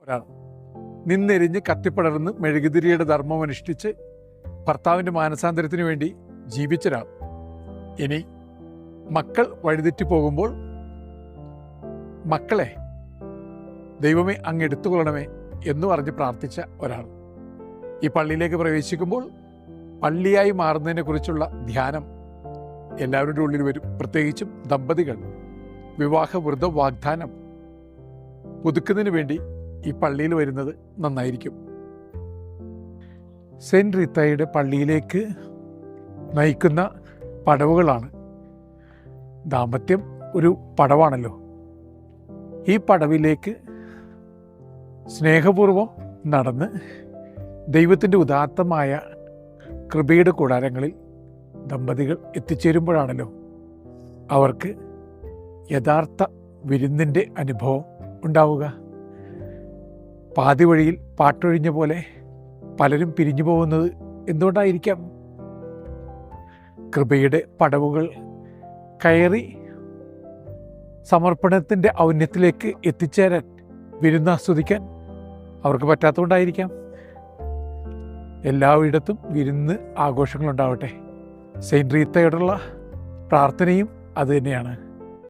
ഒരാൾ നിന്നെരിഞ്ഞ് കത്തിപ്പടർന്ന് മെഴുകുതിരിയുടെ ധർമ്മം അനുഷ്ഠിച്ച് ഭർത്താവിൻ്റെ മാനസാന്തരത്തിന് വേണ്ടി ജീവിച്ചൊരാൾ. ഇനി മക്കൾ വഴിതെറ്റി പോകുമ്പോൾ മക്കളെ ദൈവമേ അങ്ങ് എടുത്തുകൊള്ളണമേ എന്ന് പറഞ്ഞ് പ്രാർത്ഥിച്ച ഒരാൾ. ഈ പള്ളിയിലേക്ക് പ്രവേശിക്കുമ്പോൾ പള്ളിയായി മാറുന്നതിനെക്കുറിച്ചുള്ള ധ്യാനം എല്ലാവരുടെ ഉള്ളിൽ വരും. പ്രത്യേകിച്ചും ദമ്പതികൾ വിവാഹവ്രത വാഗ്ദാനം പുതുക്കുന്നതിന് വേണ്ടി ഈ പള്ളിയിൽ വരുന്നത് നന്നായിരിക്കും. സെൻറ്റ് റീത്തയുടെ പള്ളിയിലേക്ക് നയിക്കുന്ന പടവുകളാണ്. ദാമ്പത്യം ഒരു പടവാണല്ലോ. ഈ പടവിലേക്ക് സ്നേഹപൂർവം നടന്ന് ദൈവത്തിൻ്റെ ഉദാത്തമായ കൃപയുടെ കൂടാരങ്ങളിൽ ദമ്പതികൾ എത്തിച്ചേരുമ്പോഴാണല്ലോ അവർക്ക് യഥാർത്ഥ വിരുന്നിൻ്റെ അനുഭവം ഉണ്ടാവുക. പാതി വഴിയിൽ പാട്ടൊഴിഞ്ഞ പോലെ പലരും പിരിഞ്ഞു പോകുന്നത് എന്തുകൊണ്ടായിരിക്കാം? കൃപയുടെ പടവുകൾ കയറി സമർപ്പണത്തിൻ്റെ ഔന്നത്യത്തിലേക്ക് എത്തിച്ചേരാൻ, വിരുന്ന് ആസ്വദിക്കാൻ അവർക്ക് പറ്റാത്തതുകൊണ്ടായിരിക്കാം. എല്ലായിടത്തും വിരുന്ന് ആഘോഷങ്ങളുണ്ടാവട്ടെ. സെയിൻറ്റ് റീത്തയോടുള്ള പ്രാർത്ഥനയും അതുതന്നെയാണ്.